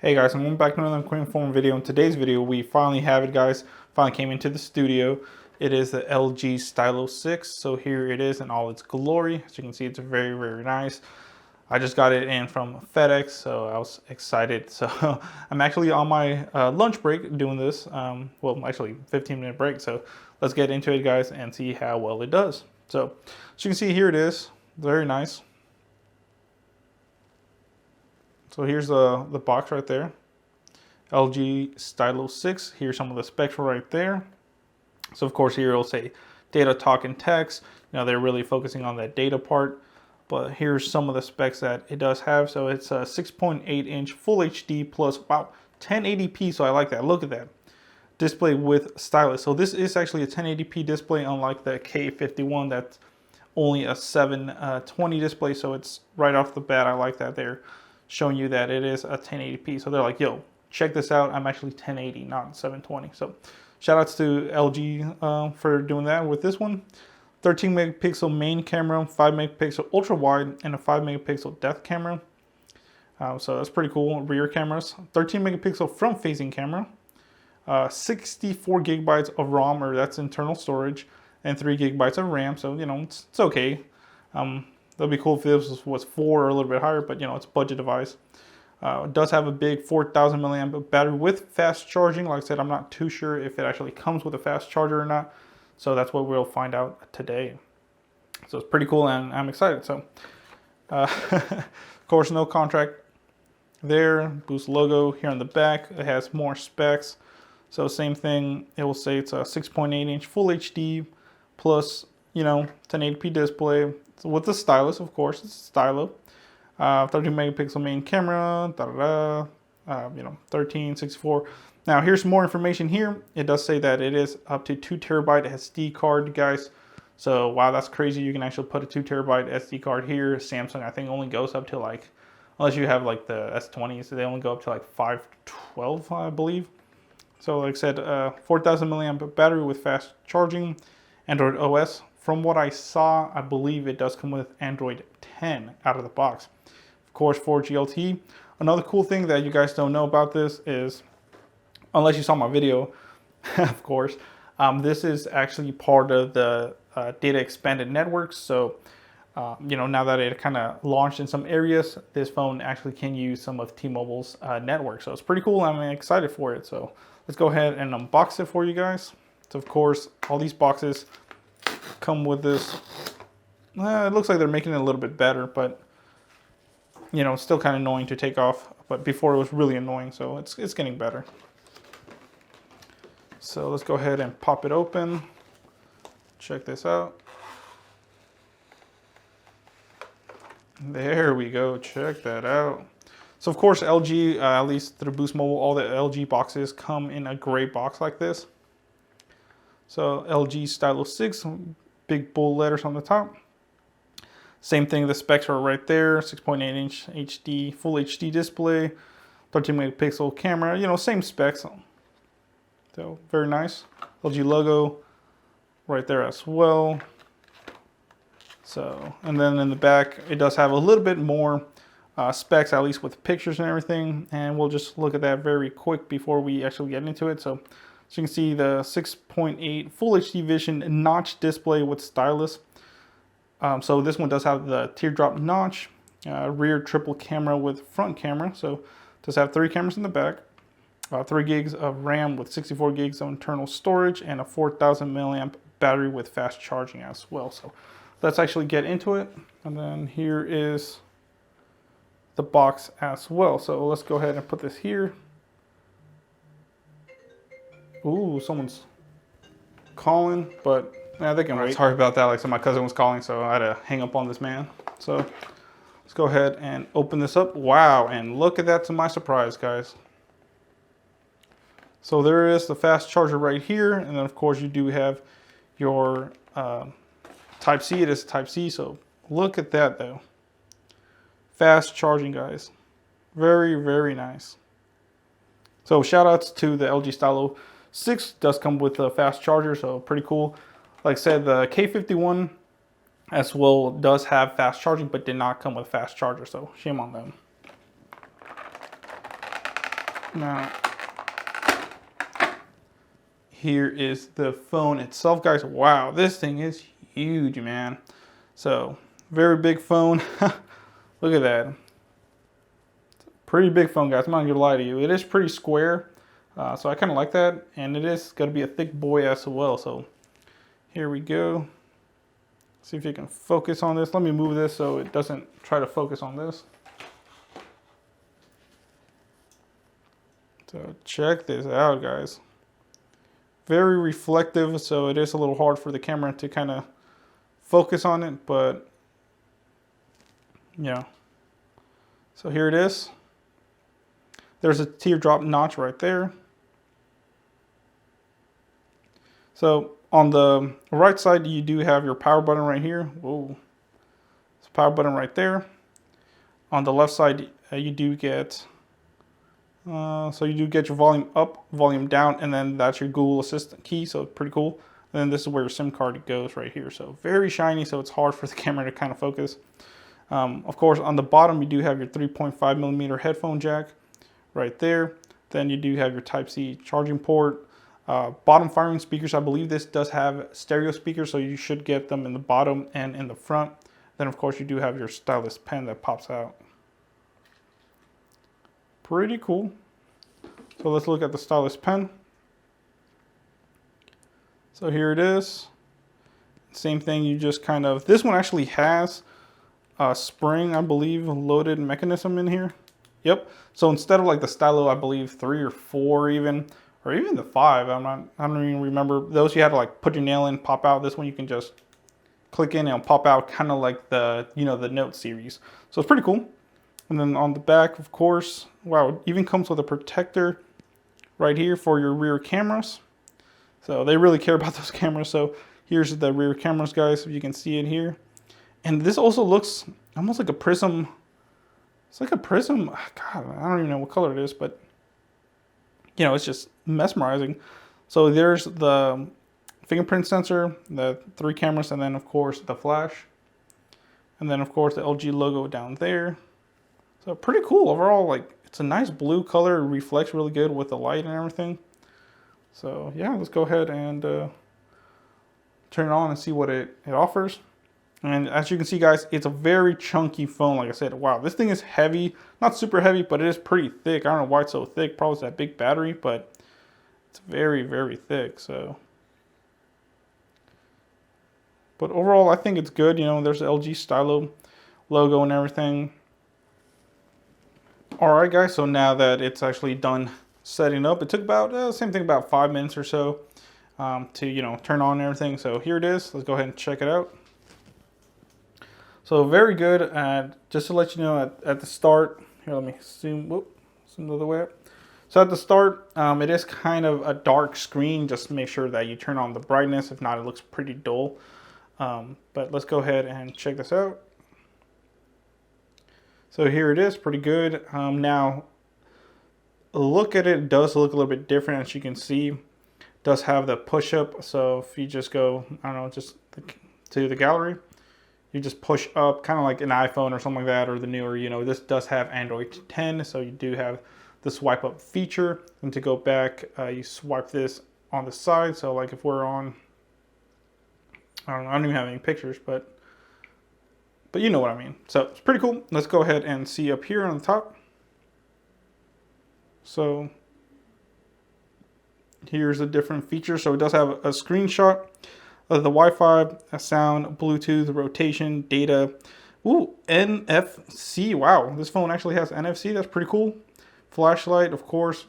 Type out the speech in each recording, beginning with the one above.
Hey guys, I'm going back to another quick form video. In today's video, we finally have it, guys. Finally came into the studio. It is the LG Stylo 6. So here it is in all its glory. As you can see, it's very, very nice. I just got it in from FedEx, so I was excited. So I'm actually on my lunch break doing this. Well, actually 15-minute break. So let's get into it, guys, and see how well it does. So as you can see, here it is. Very nice. So here's the box right there. LG Stylo 6. Here's some of the specs right there. So of course here it'll say data, talk, and text. You know, they're really focusing on that data part. But here's some of the specs that it does have. So it's a 6.8-inch Full HD plus, wow, 1080p. So I like that. Look at that. Display with stylus. So this is actually a 1080p display, unlike the K51 that's only a 720 display. So it's right off the bat. I like that they're showing you that it is a 1080p. So they're like, yo, check this out. I'm actually 1080, not 720. So shout outs to LG for doing that with this one. 13 megapixel main camera, 5 megapixel ultra wide, and a 5 megapixel depth camera. So that's pretty cool. Rear cameras, 13 megapixel front facing camera, 64 gigabytes of ROM, or that's internal storage, and 3 gigabytes of RAM. So, you know, it's okay. That'd be cool if this was 4 or a little bit higher, but you know, it's a budget device. It does have a big 4,000 milliamp battery with fast charging. Like I said, I'm not too sure if it actually comes with a fast charger or not. So that's what we'll find out today. So it's pretty cool, and I'm excited. So, of course, no contract there. Boost logo here on the back. It has more specs. So same thing. It will say it's a 6.8-inch Full HD plus, you know, 1080p display with the stylus, of course. It's stylo. 13 megapixel main camera. You know, 13, 64. Now here's more information here. It does say that it is up to 2 terabyte SD card, guys. So wow, that's crazy. You can actually put a 2 terabyte SD card here. Samsung, I think, only goes up to like, unless you have like the S20s, so they only go up to like 512, I believe. So like I said, 4,000 milliamp battery with fast charging, Android OS. From what I saw, I believe it does come with Android 10 out of the box. Of course, 4G LTE. Another cool thing that you guys don't know about this is, unless you saw my video, of course, this is actually part of the data expanded network. So, you know, now that it kind of launched in some areas, this phone actually can use some of T-Mobile's network. So it's pretty cool. I'm excited for it. So let's go ahead and unbox it for you guys. So of course, all these boxes come with this. It looks like they're making it a little bit better, but you know, it's still kind of annoying to take off. But before it was really annoying, so it's getting better. So let's go ahead and pop it open. Check this out. There we go. Check that out. So of course, LG, at least through Boost Mobile, all the LG boxes come in a gray box like this. So LG Stylo 6, big bold letters on the top. Same thing, the specs are right there. 6.8-inch HD, Full HD display, 13 megapixel camera, you know, same specs. So very nice. LG logo right there as well. So, and then in the back, it does have a little bit more specs, at least with pictures and everything. And we'll just look at that very quick before we actually get into it. So as you can see, the 6.8 Full HD Vision notch display with stylus. So this one does have the teardrop notch, rear triple camera with front camera. So it does have 3 cameras in the back, 3 gigs of RAM with 64 gigs of internal storage, and a 4,000 milliamp battery with fast charging as well. So let's actually get into it. And then here is the box as well. So let's go ahead and put this here. Ooh, someone's calling, but yeah, they can wait. Sorry about that. Like I said, my cousin was calling, so I had to hang up on this man. So let's go ahead and open this up. Wow, and look at that, to my surprise, guys. So there is the fast charger right here, and then of course you do have your Type-C. It is Type-C, so look at that though. Fast charging, guys. Very, very nice. So shout outs to the LG Stylo 6. Does come with a fast charger, so pretty cool. Like I said, the K51 as well does have fast charging, but did not come with fast charger, so shame on them. Now, here is the phone itself, guys. Wow, this thing is huge, man. So, very big phone. Look at that. Pretty big phone, guys. I'm not gonna lie to you. It is pretty square, so I kind of like that. And it is gonna be a thick boy as well. So, here we go. See if you can focus on this. Let me move this so it doesn't try to focus on this. So check this out, guys. Very reflective, so it is a little hard for the camera to kind of focus on it, but yeah. So here it is. There's a teardrop notch right there. So on the right side, you do have your power button right here. Whoa. It's a power button right there. On the left side, you do get your volume up, volume down, and then that's your Google Assistant key, so pretty cool. And then this is where your SIM card goes right here. So very shiny, so it's hard for the camera to kind of focus. Of course, on the bottom, you do have your 3.5mm headphone jack right there. Then you do have your Type-C charging port. Bottom firing speakers, I believe this does have stereo speakers, so you should get them in the bottom and in the front. Then, of course, you do have your Stylus Pen that pops out. Pretty cool. So let's look at the Stylus Pen. So here it is. Same thing, you just kind of, this one actually has a spring, I believe, loaded mechanism in here. Yep. So instead of like the Stylo, I believe 3 or 4 even, or even the 5, I don't even remember. Those you had to like put your nail in, pop out. This one you can just click in and pop out, kind of like the, you know, the Note series. So it's pretty cool. And then on the back, of course, wow, it even comes with a protector right here for your rear cameras. So they really care about those cameras. So here's the rear cameras, guys, if you can see it here. And this also looks almost like a prism. It's like a prism. God, I don't even know what color it is, but you know, it's just mesmerizing. So there's the fingerprint sensor, the 3 cameras, and then of course the flash. And then of course the LG logo down there. So pretty cool overall. Like, it's a nice blue color. It reflects really good with the light and everything. So yeah, let's go ahead and turn it on and see what it offers. And as you can see, guys, it's a very chunky phone. Like I said, wow, this thing is heavy. Not super heavy, but it is pretty thick. I don't know why it's so thick. Probably it's that big battery, but it's very, very thick. So, but overall, I think it's good. You know, there's the LG Stylo logo and everything. All right, guys. So now that it's actually done setting up, it took about same thing, about 5 minutes or so to, you know, turn on and everything. So here it is. Let's go ahead and check it out. So very good. Just to let you know, at the start, here, let me zoom the other way up. So at the start, it is kind of a dark screen. Just make sure that you turn on the brightness. If not, it looks pretty dull. But let's go ahead and check this out. So here it is, pretty good. Now, look at it. It does look a little bit different, as you can see. It does have the push-up. So if you just go, I don't know, just to the gallery, you just push up, kind of like an iPhone or something like that, or the newer, you know, this does have Android 10, so you do have the swipe up feature. And to go back, you swipe this on the side. So like if we're on, I don't know, I don't even have any pictures, but you know what I mean. So it's pretty cool. Let's go ahead and see up here on the top. So here's the different features. So it does have a screenshot of the Wi-Fi, a sound, Bluetooth, rotation, data. Ooh, NFC. Wow, this phone actually has NFC. That's pretty cool. Flashlight, of course.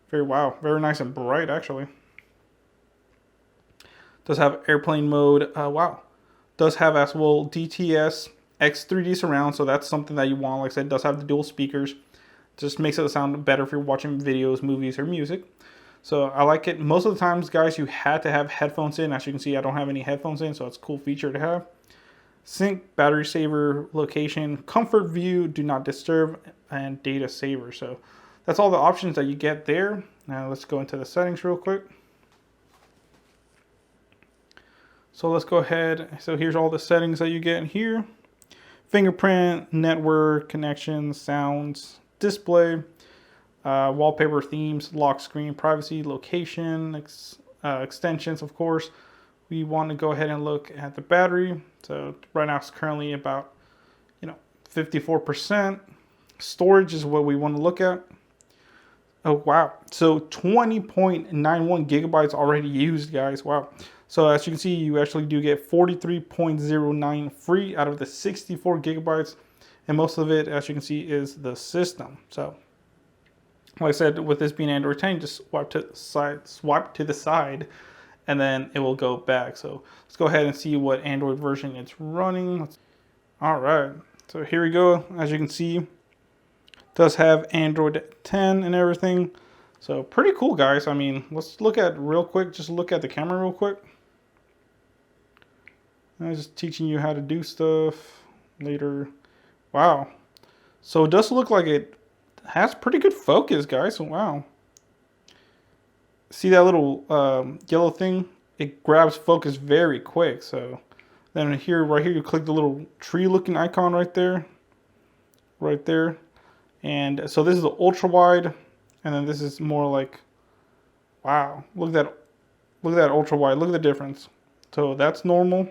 Very nice and bright, actually. Does have airplane mode. Wow. Does have as well DTS X3D surround, so that's something that you want. Like I said, it does have the dual speakers. Just makes it sound better if you're watching videos, movies, or music. So I like it. Most of the times, guys, you had to have headphones in. As you can see, I don't have any headphones in, so it's a cool feature to have. Sync, battery saver, location, comfort view, do not disturb, and data saver. So that's all the options that you get there. Now let's go into the settings real quick. So let's go ahead. So here's all the settings that you get in here. Fingerprint, network, connections, sounds, display. wallpaper, themes, lock screen, privacy, location, extensions, of course. We want to go ahead and look at the battery. So right now it's currently about 54%. Storage is what we want to look at. Oh wow, so 20.91 gigabytes already used, guys. Wow. So as you can see, you actually do get 43.09 free out of the 64 gigabytes, and most of it, as you can see, is the system. So like I said, with this being Android 10, just swipe to the side, and then it will go back. So let's go ahead and see what Android version it's running. All right, so here we go. As you can see, it does have Android 10 and everything. So pretty cool, guys. I mean, let's look at real quick. Just look at the camera real quick. I was just teaching you how to do stuff later. Wow. So it does look like it has pretty good focus, guys. Wow. See that little yellow thing? It grabs focus very quick. So then here, right here, you click the little tree looking icon right there. Right there. And so this is the ultra wide, and then this is more like, wow, look at that ultra wide. Look at the difference. So that's normal,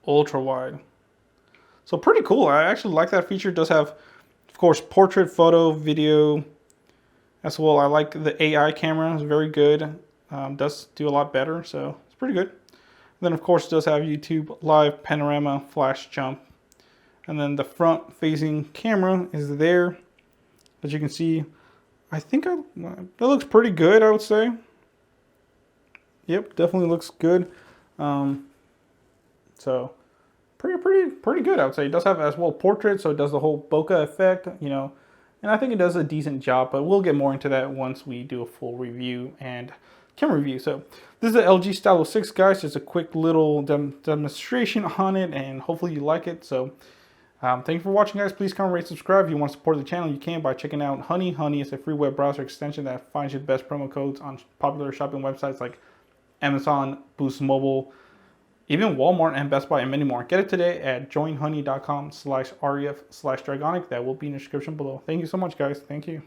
ultra wide. So pretty cool. I actually like that feature. It does have, of course, portrait, photo, video as well. I like the AI camera. It's very good. Does do a lot better, so it's pretty good. And then of course it does have YouTube Live, Panorama, Flash Jump. And then the front facing camera is there. As you can see, I think that looks pretty good, I would say. Yep, definitely looks good. So pretty good, I would say. It does have as well portrait, so it does the whole bokeh effect, and I think it does a decent job, but we'll get more into that once we do a full review and camera review. So this is the LG Stylo 6, guys. Just a quick little demonstration on it, and hopefully you like it. So thank you for watching, guys. Please comment, rate, subscribe. If you want to support the channel, you can by checking out Honey. Honey is a free web browser extension that finds you the best promo codes on popular shopping websites like Amazon, Boost Mobile, even Walmart and Best Buy, and many more. Get it today at joinhoney.com/ref/dragonic. That will be in the description below. Thank you so much, guys. Thank you.